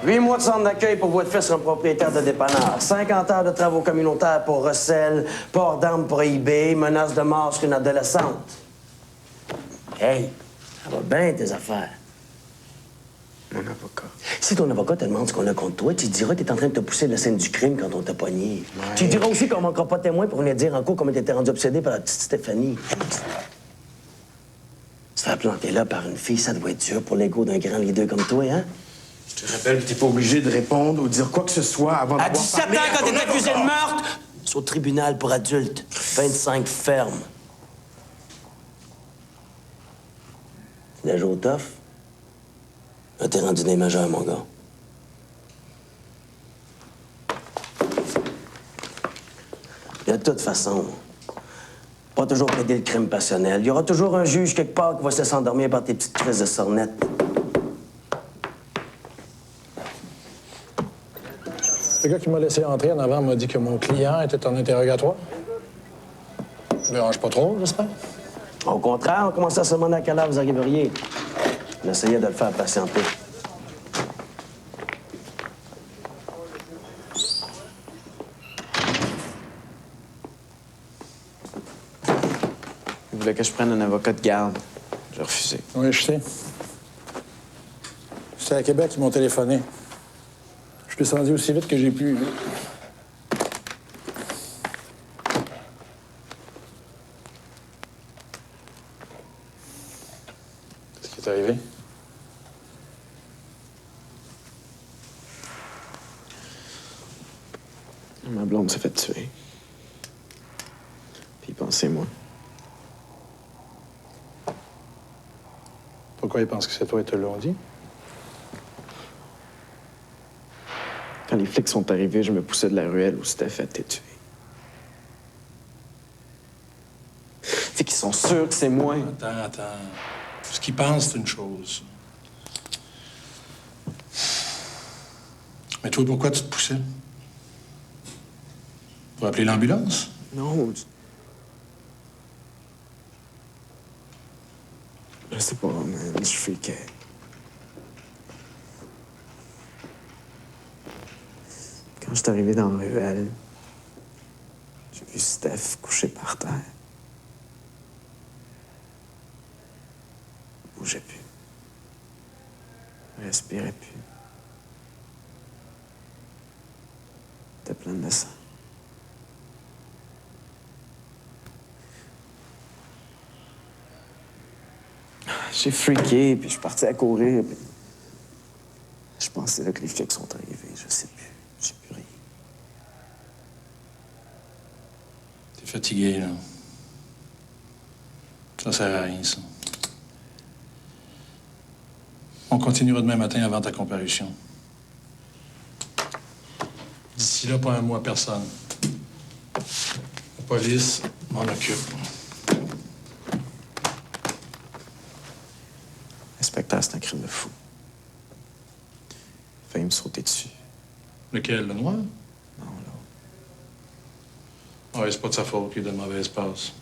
8 mois de centre d'accueil pour votre fils, un propriétaire de dépanneur. 50 heures de travaux communautaires pour Russell, port d'armes pour eBay, menace de mort sur une adolescente. Hey, ça va bien, tes affaires. Mon avocat. Si ton avocat te demande ce qu'on a contre toi, tu diras que t'es en train de te pousser de la scène du crime quand on t'a pogné. Ouais. Tu diras aussi qu'on manquera pas de témoin pour venir dire en cours comment t'étais rendu obsédé par la petite Stéphanie. Se faire planter là par une fille, ça doit être dur pour l'ego d'un grand leader comme toi, hein? Je te rappelle que t'es pas obligé de répondre ou de dire quoi que ce soit avant À d'avoir 17 ans, parlé à quand ton t'es accusé de avocat. meurtre, c'est au tribunal pour adultes. 25 fermes. C'est déjà au tough? Là, t'es rendu des majeurs, mon gars. Et de toute façon, pas toujours plaider le crime passionnel. Il y aura toujours un juge quelque part qui va se laisser endormir par tes petites crises de sornettes. Le gars qui m'a laissé entrer en avant m'a dit que mon client était en interrogatoire. Ça ne dérange pas trop, j'espère? Au contraire, on commençait à se demander à quelle heure vous arriveriez. On essayait de le faire patienter. Il voulait que je prenne un avocat de garde. J'ai refusé. Oui, je sais. C'est à Québec qu'ils m'ont téléphoné. Je suis descendu aussi vite que j'ai pu. Qu'est-ce qui est arrivé? Ma blonde s'est fait tuer. Puis pensez-moi. Pourquoi ils pensent que c'est toi, ils te l'ont dit? Quand les flics sont arrivés, je me poussais de la ruelle où c'était fait et tué. C'est qu'ils sont sûrs que c'est moi. Attends. Ce qu'ils pensent, c'est une chose. Mais toi, pourquoi tu te poussais? Pour appeler l'ambulance? Non. Je sais pas, man. Je freakais. Quand je suis arrivé dans la ruelle, j'ai vu Steph couché par terre. Il bougeait plus. Il respirait plus. Il était plein de sang. J'ai freaké, puis je suis parti à courir, puis... Je pensais là que les flics sont arrivés, je sais plus. Je sais plus rien. T'es fatigué, là. Ça sert à rien, ça. On continuera demain matin avant ta comparution. D'ici là, pas un mot à personne. La police m'en occupe. L'inspecteur, c'est un crime de fou. Il a failli me sauter dessus. Lequel, le noir? Non, là. Ouais, c'est pas de sa faute qu'il est de mauvaise passe.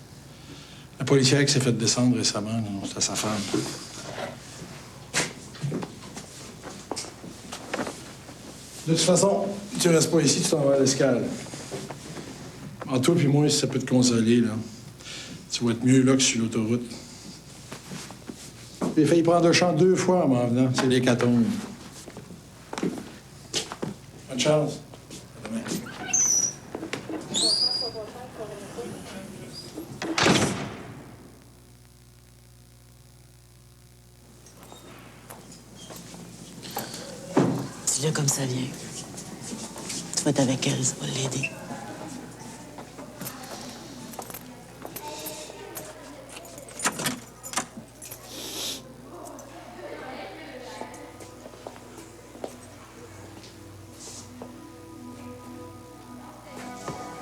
La policière qui s'est fait descendre récemment, là, c'était sa femme. De toute façon, tu restes pas ici, tu t'en vas à l'escale. En toi puis moi, si ça peut te consoler, là, tu vas être mieux là que sur l'autoroute. J'ai failli prendre le champ 2 fois en m'en venant. C'est l'hécatombe. Bonne chance. À demain. Dis-le comme ça vient. Tu vas être avec elle, ça va l'aider.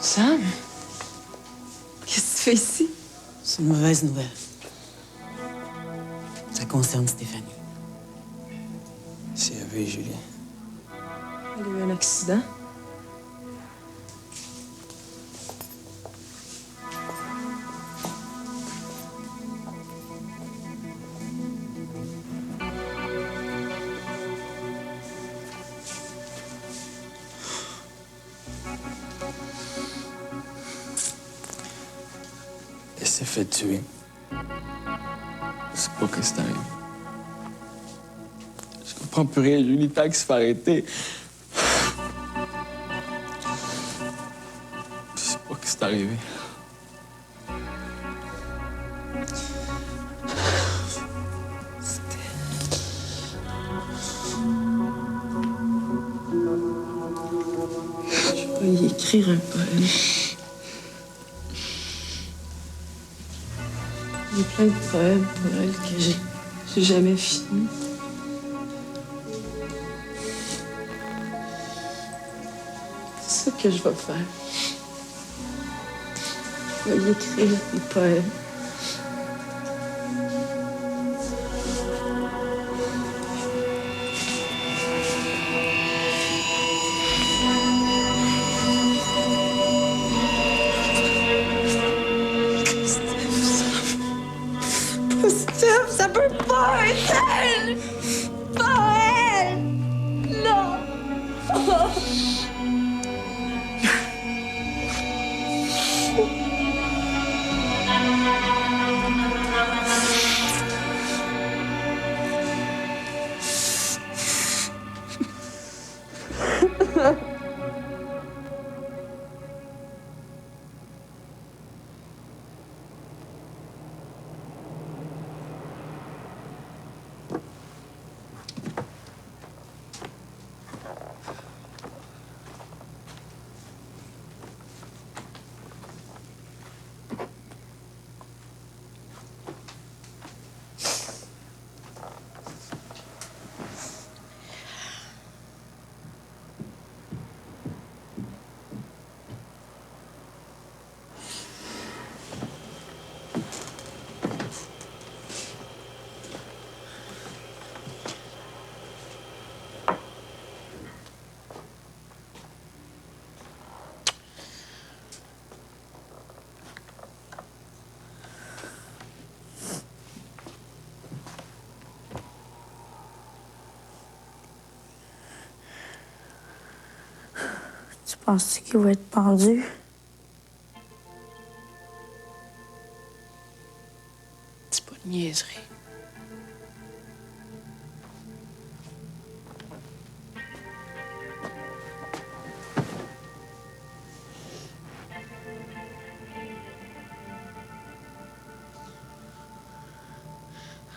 Sam? Qu'est-ce que tu fais ici? C'est une mauvaise nouvelle. Ça concerne Stéphanie. C'est AV, Julie. Il y a eu un accident. s'est fait tuer. Je sais pas ce qui est arrivé. Je comprends plus rien. J'ai eu les taxes, il faut arrêter. Je sais pas ce qui est arrivé. Je vais y écrire un poème. Il y a plein de poèmes pour elle que j'ai jamais fini. C'est ça que je vais faire. Je vais y écrire des poèmes. Steph, ça peut pas être elle! Pas elle! Non! Tu penses-tu qu'il va être pendu? C'est pas de niaiserie.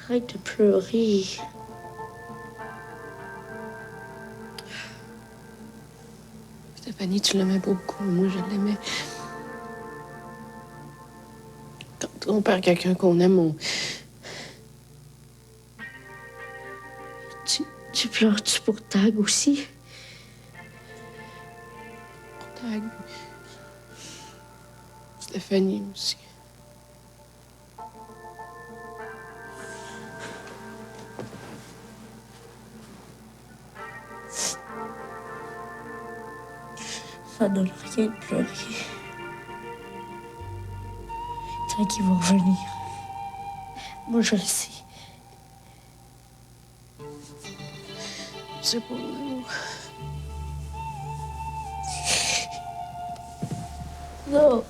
Arrête de pleurer. Stéphanie, tu l'aimais beaucoup. Moi, je l'aimais. Quand on perd quelqu'un qu'on aime, on... Tu pleures-tu pour Tag aussi? Tag. Stéphanie aussi. Ça donne rien de pleurer. Tag, il va revenir. Moi, je le sais. C'est pour nous. Non.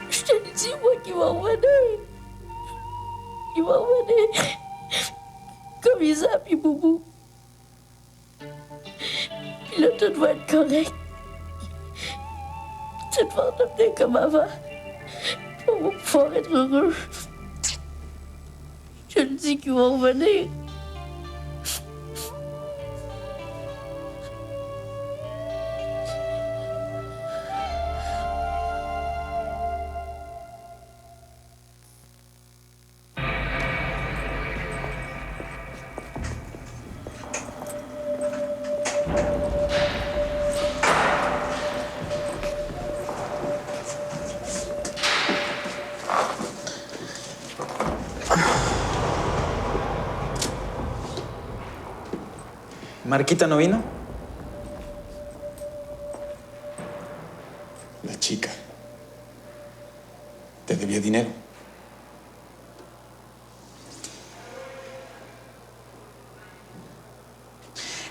Je te le dis, moi, qu'il va revenir. Il va revenir. Comme Isa puis Boubou. Puis là, tout va être correct. Tout va redevenir comme avant. Puis on va pouvoir être heureux. Je te le dis qu'il va revenir. ¿Marquita no vino? La chica. Te debía dinero.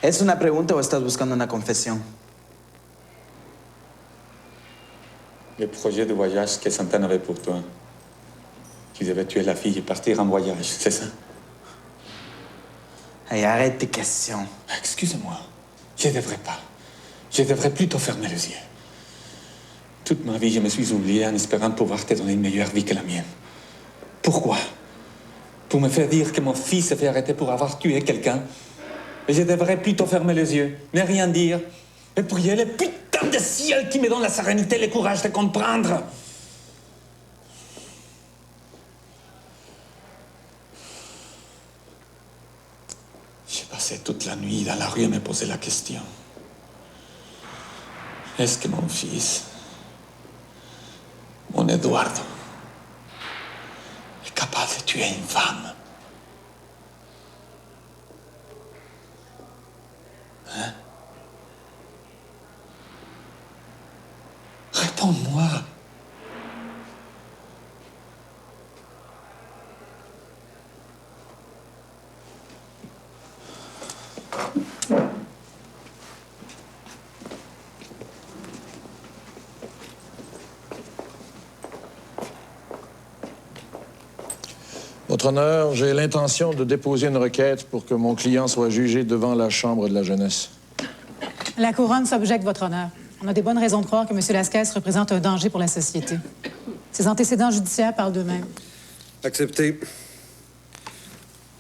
¿Es una pregunta o estás buscando una confesión? Le projet de voyage que Santana avait pour toi. Qu'ils avaient tué la fille et partir en voyage, c'est ça? Hey, arrête tes questions. Excuse-moi. Je devrais pas. Je devrais plutôt fermer les yeux. Toute ma vie, je me suis oublié en espérant pouvoir te donner une meilleure vie que la mienne. Pourquoi? Pour me faire dire que mon fils s'est fait arrêter pour avoir tué quelqu'un? Et je devrais plutôt fermer les yeux, ne rien dire, et prier le putain de ciel qui me donne la sérénité et le courage de comprendre. J'ai passé toute la nuit dans la rue à me poser la question. Est-ce que mon fils, mon Eduardo, est capable de tuer une femme? Hein? Réponds-moi. Votre honneur, j'ai l'intention de déposer une requête pour que mon client soit jugé devant la Chambre de la jeunesse. La couronne s'objecte, votre honneur. On a des bonnes raisons de croire que M. Lasquez représente un danger pour la société. Ses antécédents judiciaires parlent d'eux-mêmes. Accepté.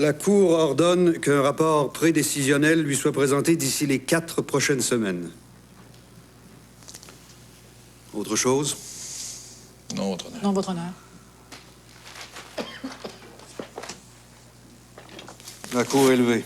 La Cour ordonne qu'un rapport prédécisionnel lui soit présenté d'ici les 4 prochaines semaines. Autre chose? Non, votre honneur. Non, votre honneur. La Cour est levée.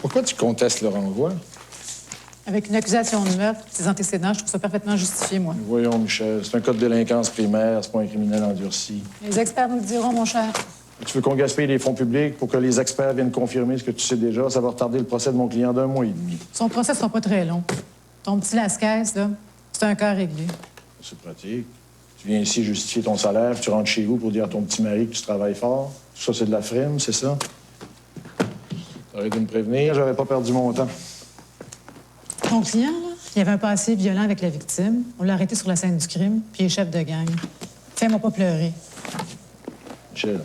Pourquoi tu contestes le renvoi? Avec une accusation de meurtre, ses antécédents, je trouve ça parfaitement justifié, moi. Voyons, Michel, c'est un cas de délinquance primaire, c'est pas un criminel endurci. Les experts nous le diront, mon cher. Tu veux qu'on gaspille les fonds publics pour que les experts viennent confirmer ce que tu sais déjà? Ça va retarder le procès de mon client d'1 mois et demi. Son procès sera pas très long. Ton petit Lasquez, là, c'est un cas réglé. C'est pratique. Tu viens ici justifier ton salaire, puis tu rentres chez vous pour dire à ton petit mari que tu travailles fort. Tout ça, c'est de la frime, c'est ça? T'aurais dû me prévenir, j'aurais pas perdu mon temps. Ton client, là, il avait un passé violent avec la victime. On l'a arrêté sur la scène du crime, puis il est chef de gang. Fais-moi pas pleurer. Michel.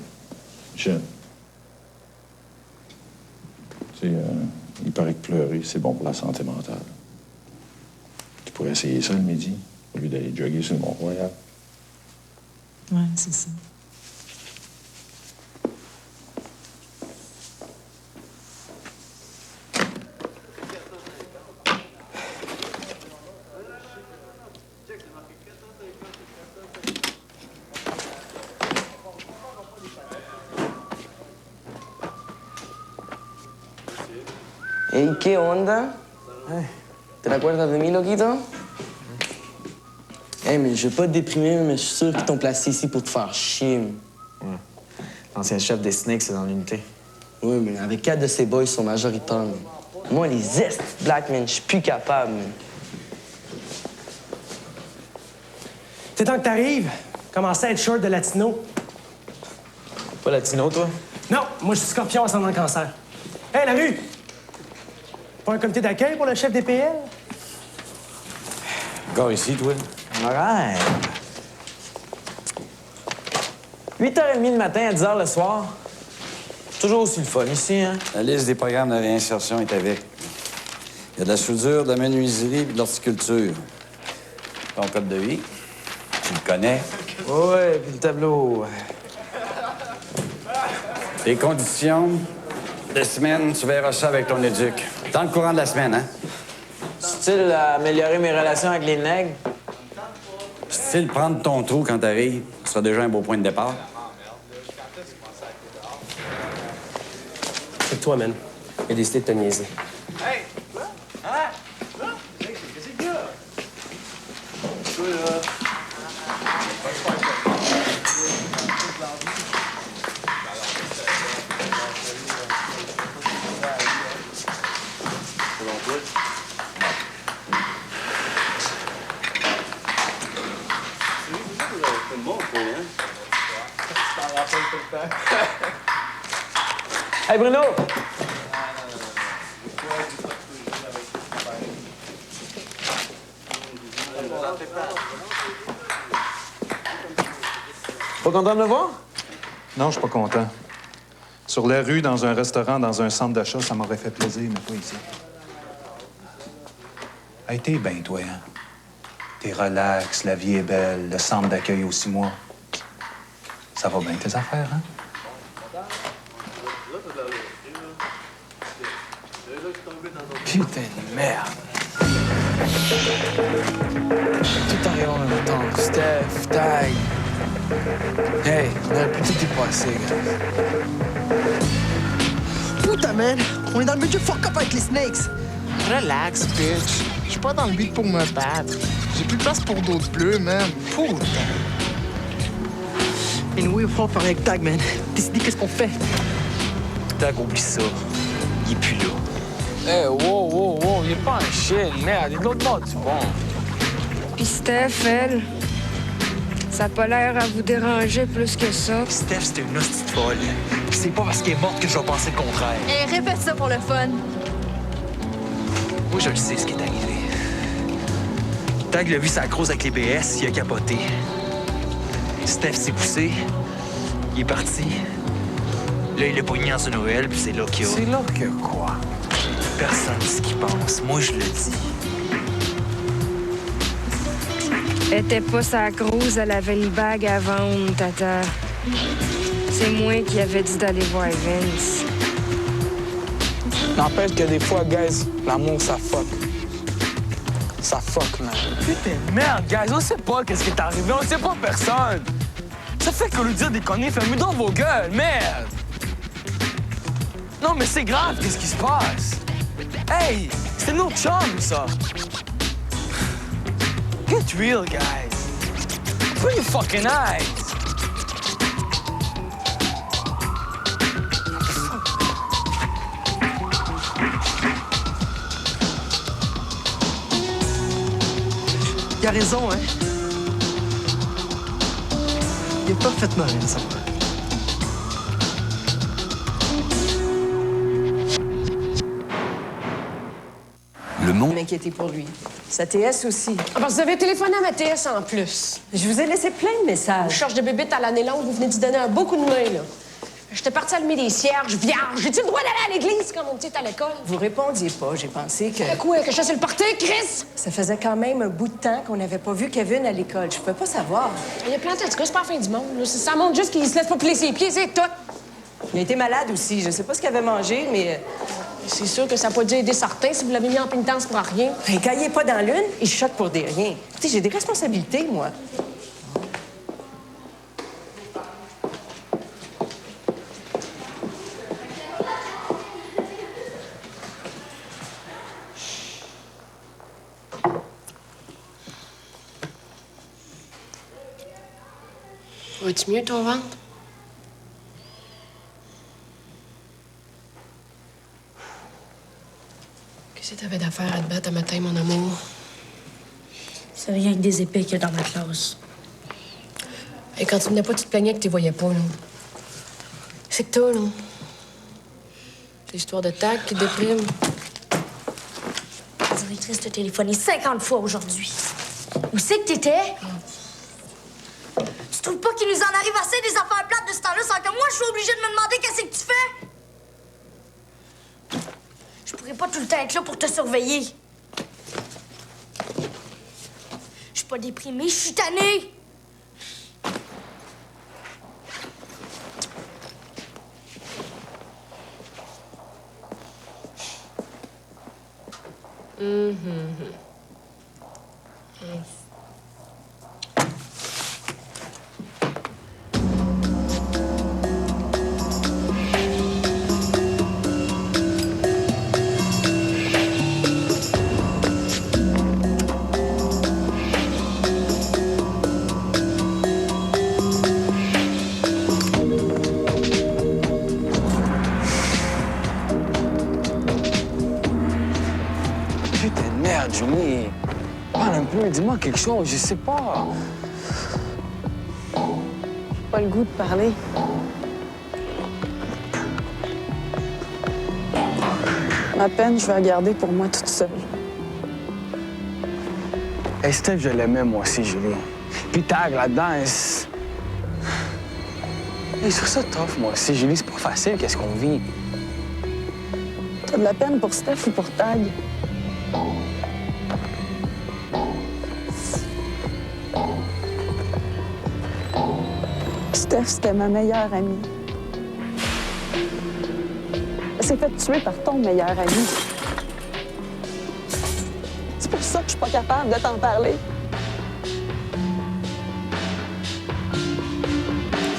Tu sais, il paraît que pleurer, c'est bon pour la santé mentale. Tu pourrais essayer ça le midi, au lieu d'aller jogger sur le Mont-Royal. Ouais, c'est ça. Hey, ¿qué onda? ¿Te acuerdas de mí, loquito? Hey, mais je veux pas te déprimer, mais je suis sûr qu'ils t'ont placé ici pour te faire chier. Ouais. L'ancien chef des Snakes, c'est dans l'unité. Oui, mais avec 4 de ces boys, ils sont majoritaires. Moi, les est black, man, je suis plus capable. C'est temps que t'arrives. Commencer à être short de latino. Pas latino, toi? Non, moi, je suis scorpion ascendant le cancer. Hey, la rue! Pas un comité d'accueil pour le chef des PL? Encore ici, toi? Arrête! 8h30 le matin à 10h le soir. Toujours aussi le fun ici, hein? La liste des programmes de réinsertion est avec. Il y a de la soudure, de la menuiserie et de l'horticulture. Ton code de vie, tu le connais. Ouais, puis le tableau. Les conditions de semaine, tu verras ça avec ton éduc. Dans le courant de la semaine, hein? Style améliorer mes relations avec les nègres. Style prendre ton trou quand t'arrives. Ce sera déjà un beau point de départ. C'est toi, man. Il a décidé de te niaiser. Hey, Bruno! Pas content de me voir? Non, je suis pas content. Sur la rue, dans un restaurant, dans un centre d'achat, ça m'aurait fait plaisir, mais pas ici. Hey, t'es bien, toi, hein? T'es relax, la vie est belle, le centre d'accueil aussi, moi. Ça va bien, tes affaires, hein? Putain de merde. Tout arrive en même temps. Steph, Tag. Hey, on aurait pu tout y passer, gars. Putain, man! On est dans le milieu fuck up avec les Snakes! Relax, bitch. Je suis pas dans le but pour me battre. J'ai plus de place pour d'autres bleus, man. Putain! Et nous, il faut parler avec Tag, man. Décider qu'est-ce qu'on fait. Tag, oublie ça. Il est plus là. Hey, wow, il est pas un chien, merde. Il est de l'autre bord du pont. Puis Steph, elle, ça a pas l'air à vous déranger plus que ça. Steph, c'était une hostie de folle. Puis c'est pas parce qu'elle est morte que je vais penser le contraire. Et répète ça pour le fun. Moi, je le sais, ce qui est arrivé. Tag l'a vu sa grosse avec les BS, il a capoté. Steph s'est poussé. Il est parti. Là, il l'a pogné dans une ruelle, puis c'est là qu'il a... C'est là que quoi? Personne ne ce qu'il pense. Moi, je le dis. Elle était pas sa grosse, elle avait une bague à vendre, tata. C'est moi qui avais dit d'aller voir Vince. N'empêche que des fois, guys, l'amour, ça fuck. Ça fuck, man. Putain, merde, guys, on sait pas qu'est-ce qui est arrivé, on sait pas personne. Ça fait que lui dire des conneries, fermez dans vos gueules, merde. Non, mais c'est grave, qu'est-ce qui se passe? Hey, c'est nos chums, ça. Get real, guys. Open your fucking eyes. Il a raison, hein? Il a parfaitement raison. Le monde. M'inquiéter pour lui. Sa TS aussi. Ah, parce que vous avez téléphoné à ma TS en plus. Je vous ai laissé plein de messages. Je cherche de bébite à l'année longue, vous venez d'y donner un beau coup de main, là. J'étais partie allumer des cierges vierges. J'ai-tu le droit d'aller à l'église quand mon petit est à l'école? Vous répondiez pas. J'ai pensé que... Quoi, que je fasse le party, Chris? Ça faisait quand même un bout de temps qu'on n'avait pas vu Kevin à l'école. Je pouvais pas savoir. Il a planté, en tout cas, c'est pas la fin du monde. Là. Ça montre juste qu'il se laisse pas plier ses pieds, c'est tout. Il a été malade aussi. Je sais pas ce qu'il avait mangé, mais... C'est sûr que ça n'a pas dû aider certains si vous l'avez mis en pénitence pour rien. Et quand il est pas dans l'une, il choque pour des riens. Écoutez, j'ai des responsabilités, moi. Va-tu mieux, ton ventre? Qu'est-ce que t'avais d'affaire à te battre un matin, mon amour? C'est rien que des épées qu'il y a dans ma classe. Et quand tu venais pas, tu te plaignais que tu les voyais pas, là. C'est que toi, là. C'est l'histoire de Tag qui te déprime. La directrice t'a téléphoné 50 fois aujourd'hui. Où c'est que t'étais? Tu trouves pas qu'il nous en arrive assez des affaires plates de ce temps-là sans que moi je sois obligée de me demander qu'est-ce que tu fais? Je pourrais pas tout le temps être là pour te surveiller. Je suis pas déprimée, je suis tannée. Putain de merde, Jimmy. Parle un peu, dis-moi quelque chose, je sais pas. Pas le goût de parler. Ma peine, je vais la garder pour moi toute seule. Hey, Steph, je l'aimais, moi aussi, Julie. Puis Tag, là-dedans, hey, sur ça, tough, moi aussi, Julie. C'est pas facile, qu'est-ce qu'on vit. T'as de la peine pour Steph ou pour Tag? Steph, c'était ma meilleure amie. Elle s'est fait tuer par ton meilleur ami. C'est pour ça que je suis pas capable de t'en parler.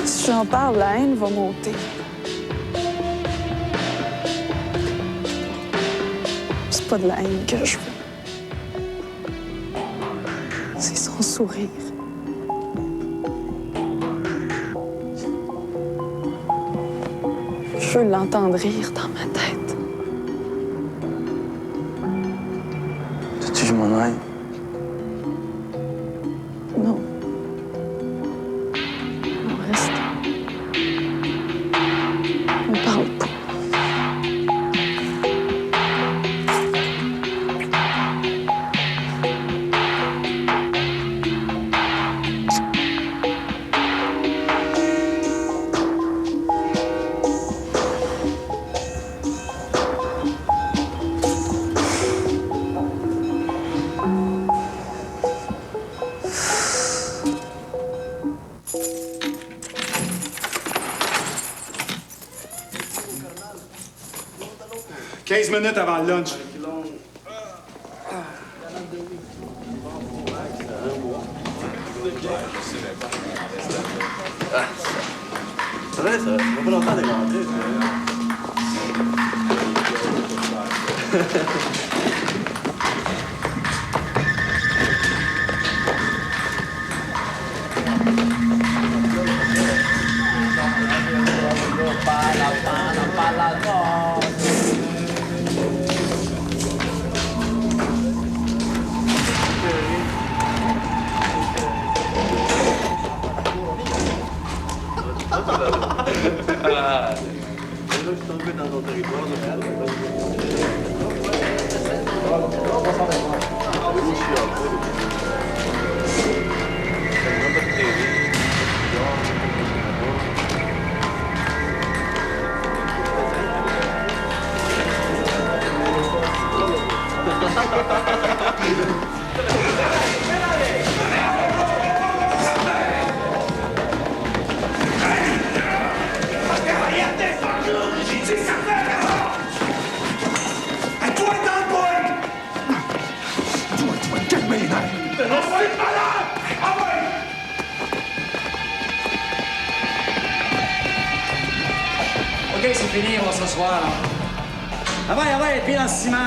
Si j'en parle, la haine va monter. C'est pas de la haine que je veux. C'est son sourire. Je veux l'entendre rire dans ma tête. Tu je m'en aille? Non. Non, reste. On parle pas. Minutes avant le lunch. C'est vrai, ça fait pas longtemps d'être rentré. OK, c'est fini, on va s'asseoir. Ah ouais, puis dans le ciment.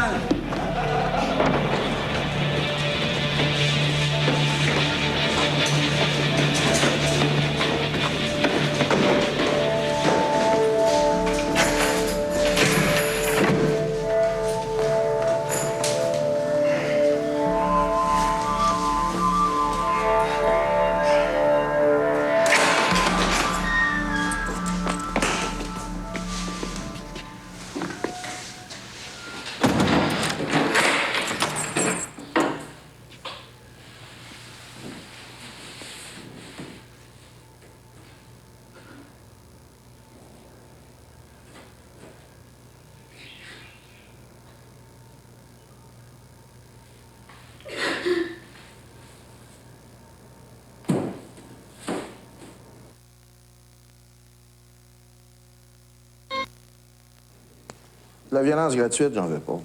La violence gratuite, j'en veux pas.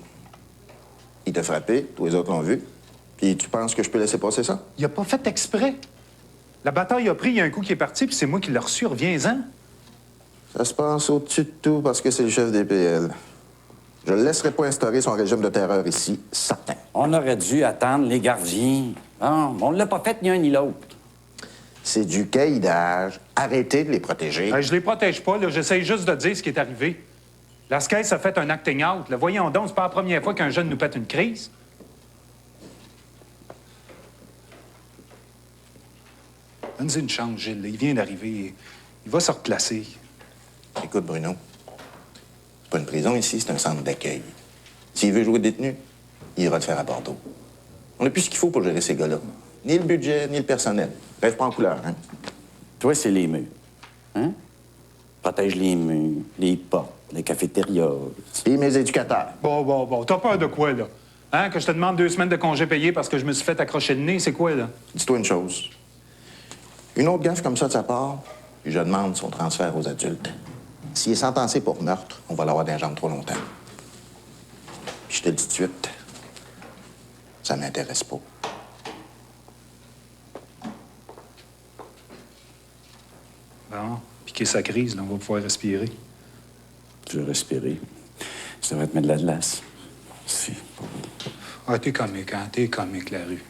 Il t'a frappé, tous les autres l'ont vu. Puis tu penses que je peux laisser passer ça? Il a pas fait exprès. La bataille a pris, il y a un coup qui est parti, puis c'est moi qui l'ai reçu. Reviens-en. Ça se passe au-dessus de tout parce que c'est le chef des PL. Je ne laisserai pas instaurer son régime de terreur ici, certain. On aurait dû attendre les gardiens. Non, on ne l'a pas fait ni un ni l'autre. C'est du caïdage. Arrêtez de les protéger. Je les protège pas, là. J'essaye juste de dire ce qui est arrivé. Lascaisse a fait un acting out. Là. Voyons donc, c'est pas la première fois qu'un jeune nous pète une crise. Donne-y une chance, Gilles. Il vient d'arriver. Il va se replacer. Écoute, Bruno, c'est pas une prison ici, c'est un centre d'accueil. S'il veut jouer détenu, il ira le faire à Bordeaux. On n'a plus ce qu'il faut pour gérer ces gars-là. Ni le budget, ni le personnel. Rêve pas en couleur, hein? Toi, c'est les murs. Hein? Protège les murs, les portes, les cafétérias. Et mes éducateurs. Bon. T'as peur de quoi, là? Hein? Que je te demande 2 semaines de congé payé parce que je me suis fait accrocher le nez, c'est quoi, là? Dis-toi une chose. Une autre gaffe comme ça de sa part, puis je demande son transfert aux adultes. S'il est sentencé pour meurtre, on va l'avoir dans les jambes trop longtemps. Puis je te le dis tout de suite, ça m'intéresse pas. Bon, piquer sa crise, là, on va pouvoir respirer. Tu veux respirer? Ça va te mettre de la glace. Si. Ah, t'es comique, hein? T'es comique, la rue.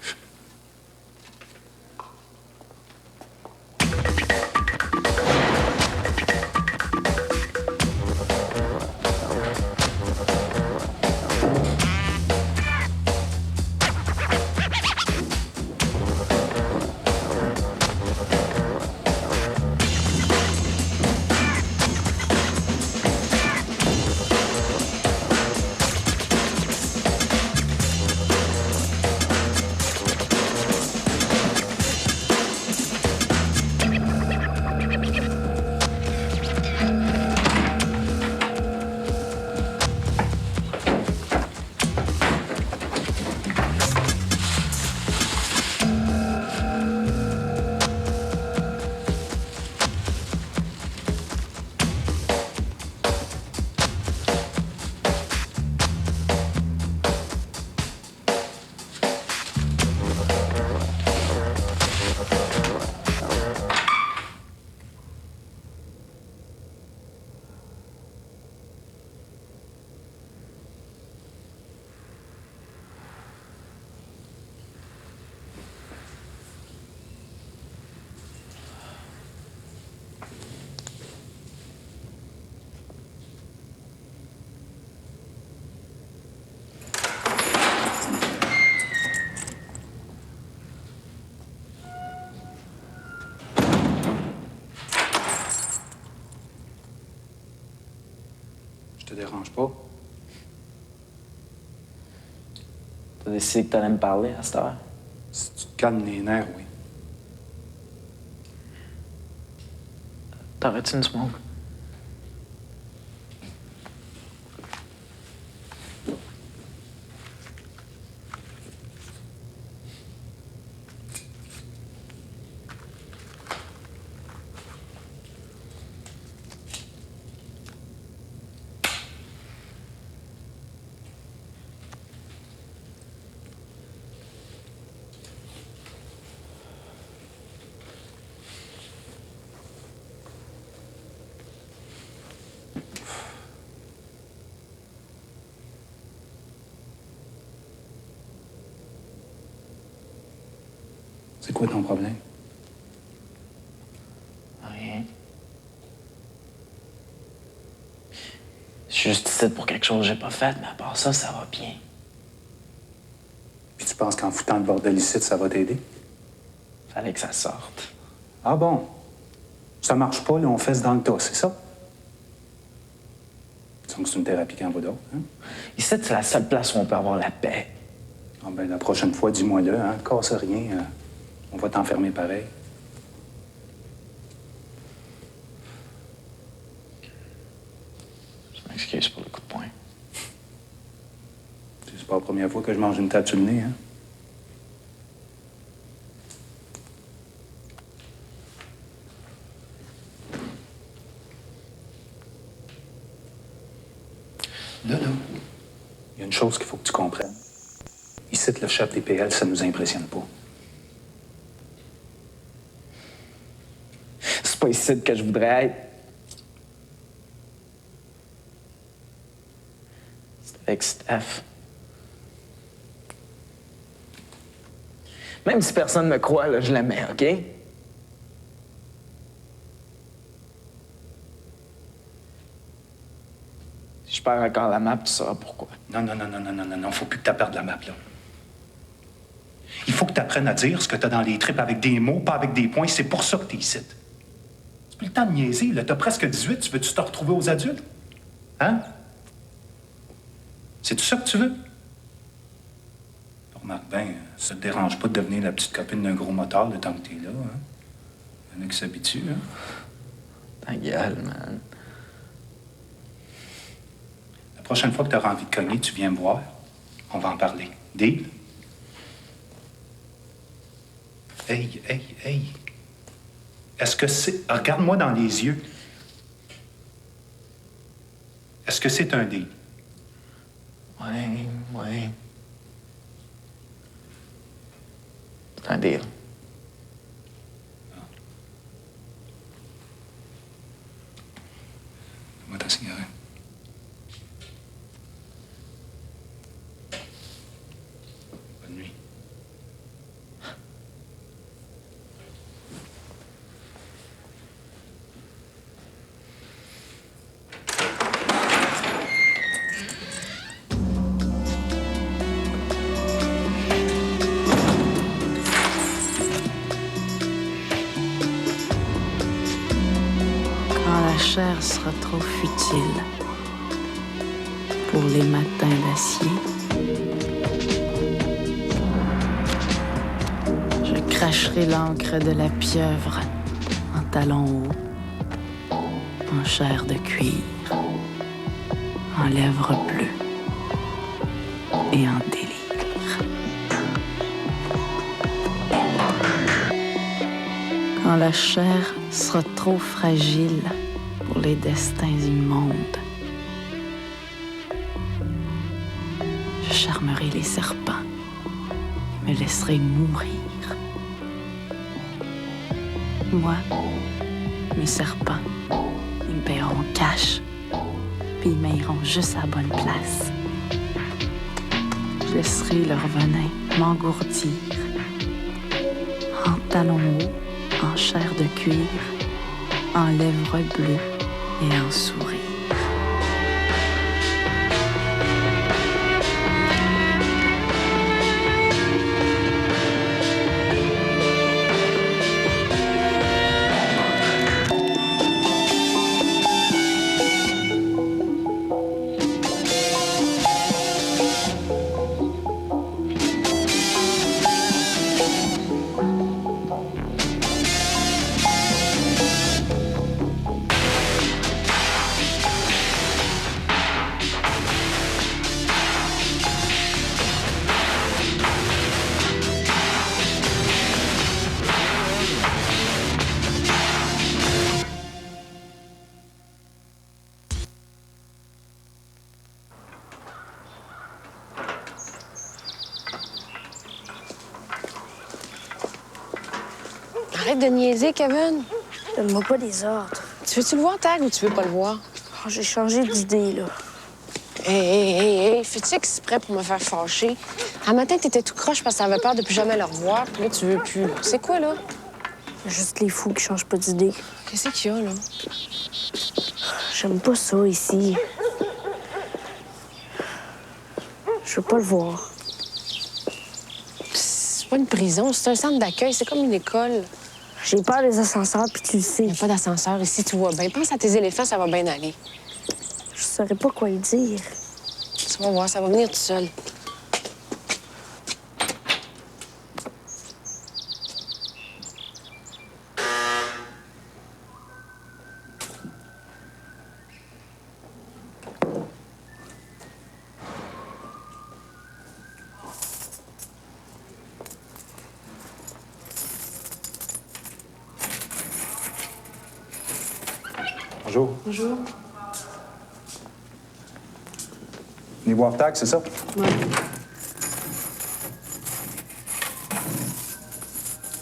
Je te dérange pas? T'as décidé que t'allais me parler à cette heure? Si tu te calmes les nerfs, oui. T'aurais-tu une smoke? C'est quoi ton problème? Rien. Je suis juste ici pour quelque chose que j'ai pas fait, mais à part ça, ça va bien. Puis tu penses qu'en foutant le bordel ici, ça va t'aider? Fallait que ça sorte. Ah bon? Ça marche pas, là, on fesse dans le tas, c'est ça? Donc c'est une thérapie qui en vaut d'autres, hein? Ici, c'est la seule place où on peut avoir la paix. Ah ben, la prochaine fois, dis-moi-le, hein? Casse rien, on va t'enfermer pareil. Je m'excuse pour le coup de poing. C'est pas la première fois que je mange une tape sur le nez, hein? Là, il y a une chose qu'il faut que tu comprennes. Ici, le chef des PL, ça nous impressionne pas. C'est pas ici que je voudrais être. C'est avec Steph. Même si personne me croit, là, je l'aimais, OK? Si je perds encore la map, tu sauras pourquoi. Non, faut plus que tu perdes la map, là. Il faut que tu apprennes à dire ce que tu as dans les tripes avec des mots, pas avec des points. C'est pour ça que tu es ici. C'est plus le temps de niaiser, là. T'as presque 18, tu veux-tu te retrouver aux adultes? Hein? C'est tout ça que tu veux? Remarque bien, ça te dérange pas de devenir la petite copine d'un gros motard le temps que t'es là, hein? Il y en a qui s'habituent, hein? Ta gueule, man. La prochaine fois que t'auras envie de cogner, tu viens me voir. On va en parler. Deal? Hey, hey, hey. Est-ce que c'est... Regarde-moi dans les yeux. Est-ce que c'est un deal? Ouais. C'est un deal. Donne-moi ta cigarette. Bonne nuit. Quand la chair sera trop futile pour les matins d'acier, je cracherai l'encre de la pieuvre en talons hauts, en chair de cuir, en lèvres bleues et en délire. Quand la chair sera trop fragile pour les destins immondes, je charmerai les serpents et me laisserai mourir. Moi, mes serpents, ils me paieront cash, puis ils m'ailleront juste à la bonne place. Je laisserai leur venin m'engourdir en talons hauts, en chair de cuir, en lèvres bleues et en sourire. Arrête de niaiser, Kevin. Donne-moi pas des ordres. Tu veux-tu le voir, Tag, ou tu veux pas le voir? Oh, j'ai changé d'idée, là. Hey, fais-tu exprès pour me faire fâcher? Un matin, t'étais tout croche parce que t'avais peur de plus jamais le revoir, puis là, tu veux plus. C'est quoi, là? Juste les fous qui changent pas d'idée. Qu'est-ce qu'il y a, là? J'aime pas ça, ici. Je veux pas le voir. C'est pas une prison, c'est un centre d'accueil, c'est comme une école. J'ai peur des ascenseurs, puis tu le sais. Il n'y a pas d'ascenseur ici, tu vois bien. Pense à tes éléphants, ça va bien aller. Je saurais pas quoi lui dire. Tu vas voir, ça va venir tout seul. Bonjour. Bonjour. Venez voir Tag, c'est ça? Ouais.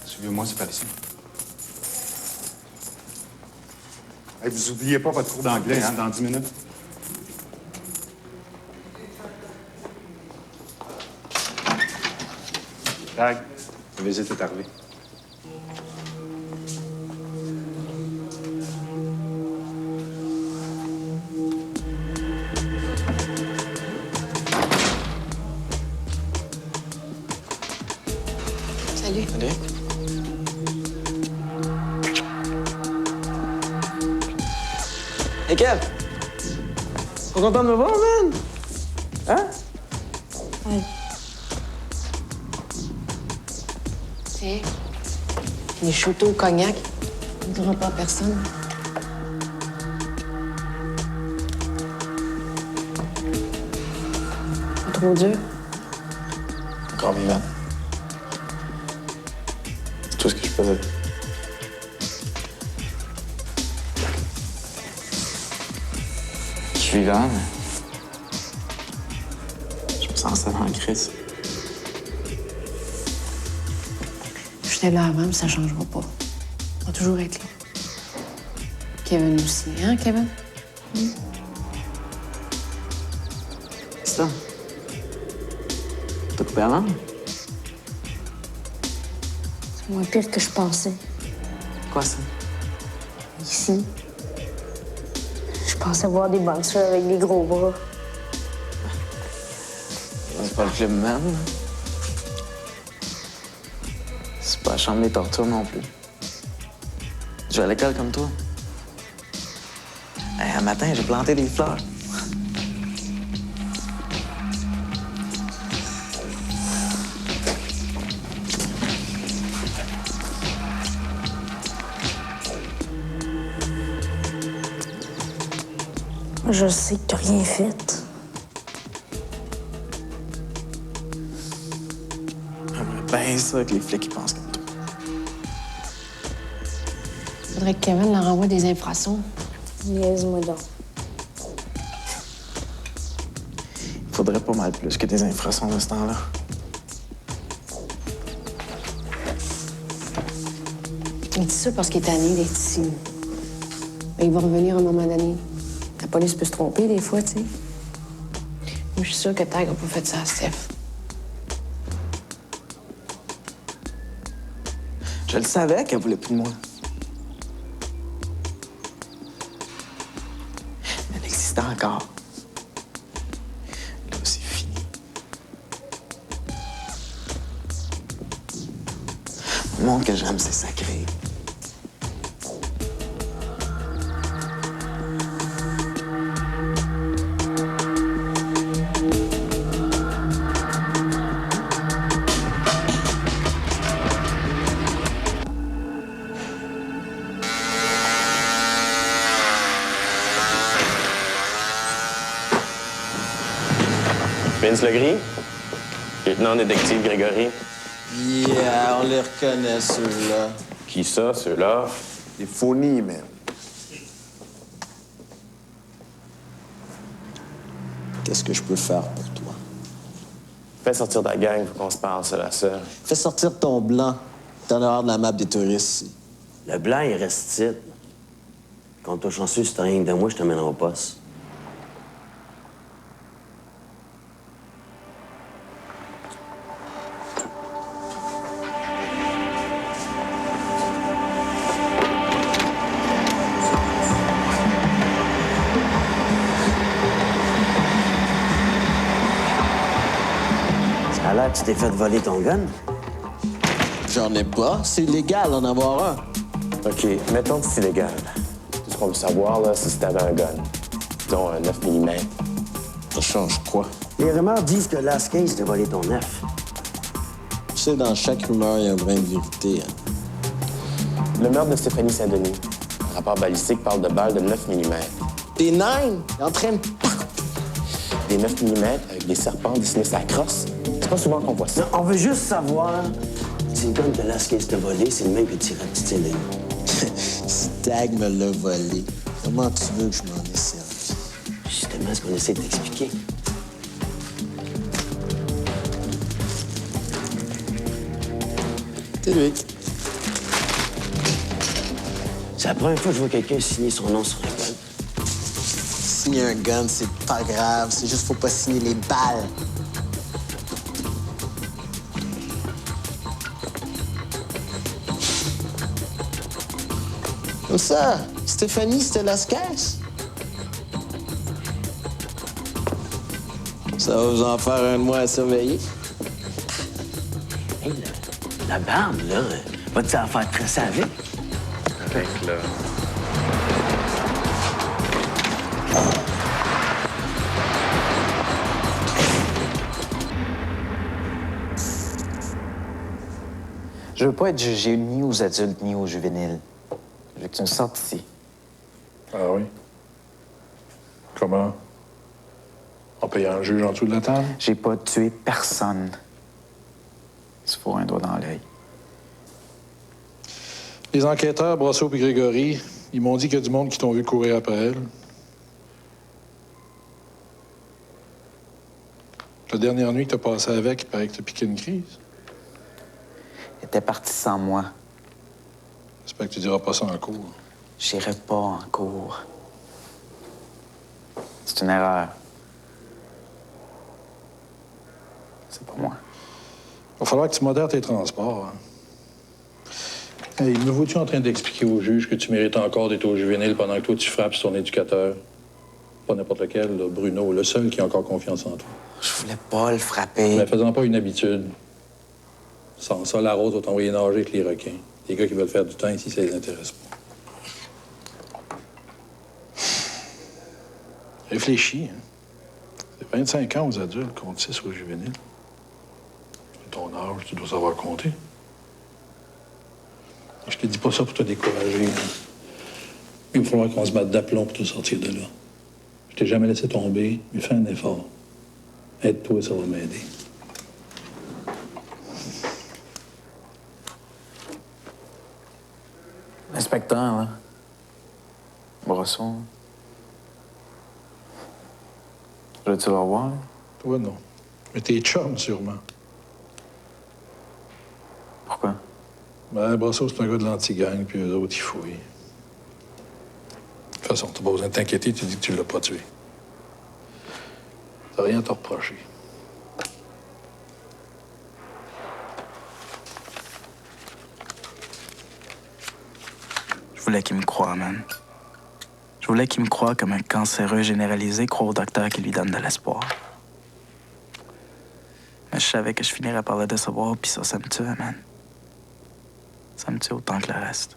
Suivez-moi, c'est par ici. Hey, vous oubliez pas votre cours d'anglais, hein, dans 10 minutes. Tag, la visite est arrivée. Salut. Salut. Hey, Kev! Pas content de me voir, man? Hein? Les shootés au cognac. On ne dira pas à personne. Pas trop dur. Encore vivant. C'est tout ce que je faisais. Je suis vivant, mais... je me sens ça dans la crise. J'étais là avant, mais ça changera pas. On va toujours être là. Kevin aussi, hein, Kevin? C'est ça. T'as coupé la langue? C'est moins pire que je pensais. Quoi, ça? Ici, je pensais voir des boxeurs avec des gros bras. C'est pas le club même. C'est pas la chambre des tortures non plus. Je vais à l'école comme toi. Un matin, j'ai planté des fleurs. Je sais que t'as rien fait. J'aimerais bien ça que les flics ils pensent comme toi. Faudrait que Kevin leur envoie des infractions. Niaise-moi donc. Faudrait pas mal plus que des infractions de ce temps-là. Il dit ça parce qu'il est tanné d'être ici. Mais il va revenir à un moment donné. La police peut se tromper des fois, tu sais. Moi, je suis sûre que Tag n'a pas fait ça à Steph. Je le savais qu'elle voulait plus de moi. Mais elle existait encore. Là, c'est fini. Le monde que j'aime, c'est sacré. Vince Legris, lieutenant-détective Grégory. Yeah, on les reconnaît, ceux-là. Qui ça, ceux-là? Des phonies, man. Qu'est-ce que je peux faire pour toi? Fais sortir ta gang, faut qu'on se parle seul à seul. Fais sortir ton blanc. T'en as hors de la map des touristes ici. Le blanc, il reste titre. Quand t'es chanceux, si t'as rien de moi, je t'amènerai au poste. Ça a l'air que tu t'es fait voler ton gun. J'en ai pas. C'est illégal d'en avoir un. OK, mettons que c'est illégal. Tout ce qu'on veut savoir, là, c'est si t'avais un gun. Disons un 9 mm. Ça change quoi? Les rumeurs disent que Lascais t'a volé ton neuf. Tu sais, dans chaque rumeur, il y a un brin de vérité. Hein. Le meurtre de Stéphanie Saint-Denis. Un rapport balistique parle de balles de 9 mm. Des nines? En train de... Des 9 mm avec des serpents dessinés sur la crosse. C'est pas souvent qu'on voit ça. Non, on veut juste savoir si le gun que Lascais t'a volé, c'est le même que tirait à petite Hélène. Si Tag me l'a volé, comment tu veux que je m'en ai servi? Justement, ce qu'on essaie de t'expliquer. C'est lui. C'est la première fois que je vois quelqu'un signer son nom sur un gun. Signer un gun, c'est pas grave. C'est juste faut pas signer les balles. Comme ça, Stéphanie, c'était Lascais. Ça va vous en faire un de moins à surveiller. Hey, la barbe, là, va-tu en faire tresser avec? Avec, là. Je veux pas être jugé ni aux adultes ni aux juvéniles. Je veux que tu me sortes ici. Ah oui? Comment? En payant un juge en dessous de la table? J'ai pas tué personne. Il se faut un doigt dans l'œil. Les enquêteurs, Brosseau et Grégory, ils m'ont dit qu'il y a du monde qui t'ont vu courir après elle. La dernière nuit que t'as passée avec, il paraît que t'as piqué une crise. Elle était partie sans moi. J'espère que tu diras pas ça en cours. J'irai pas en cours. C'est une erreur. C'est pas moi. Il va falloir que tu modères tes transports. Hein. Hey, me vois-tu en train d'expliquer au juge que tu mérites encore d'être au juvénile pendant que toi, tu frappes ton éducateur? Pas n'importe lequel, là, Bruno, le seul qui a encore confiance en toi. Je voulais pas le frapper. Mais faisant pas une habitude. Sans ça, la Rose va t'envoyer nager avec les requins. Les gars qui veulent faire du temps ici, ça les intéresse pas. Réfléchis, hein. C'est 25 ans aux adultes, contre 6 aux juvéniles. C'est ton âge, tu dois savoir compter. Et je te dis pas ça pour te décourager. Hein. Il va falloir qu'on se batte d'aplomb pour te sortir de là. Je t'ai jamais laissé tomber, mais fais un effort. Aide-toi, ça va m'aider. Inspecteur, là. Brosseau. Je vais-tu le revoir? Toi, non. Mais t'es chum, sûrement. Pourquoi? Ben, Brosseau, c'est un gars de l'anti-gang, puis eux autres, ils fouillent. De toute façon, t'as pas besoin de t'inquiéter, tu dis que tu l'as pas tué. T'as rien à te reprocher. Je voulais qu'il me croie, man. Je voulais qu'il me croie comme un cancéreux généralisé croit au docteur qui lui donne de l'espoir. Mais je savais que je finirais par le décevoir, puis ça me tuait, man. Ça me tue autant que le reste.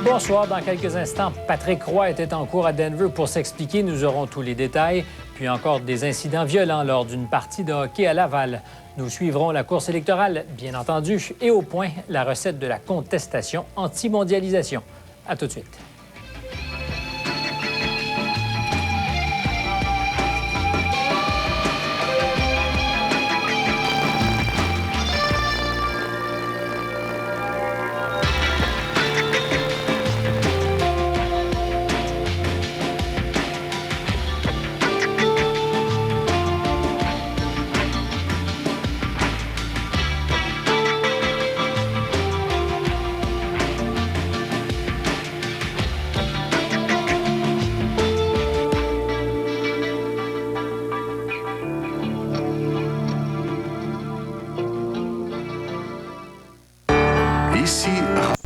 Bonsoir. Dans quelques instants, Patrick Roy était en cours à Denver pour s'expliquer. Nous aurons tous les détails. Puis encore des incidents violents lors d'une partie de hockey à Laval. Nous suivrons la course électorale, bien entendu, et au point, la recette de la contestation anti-mondialisation. À tout de suite.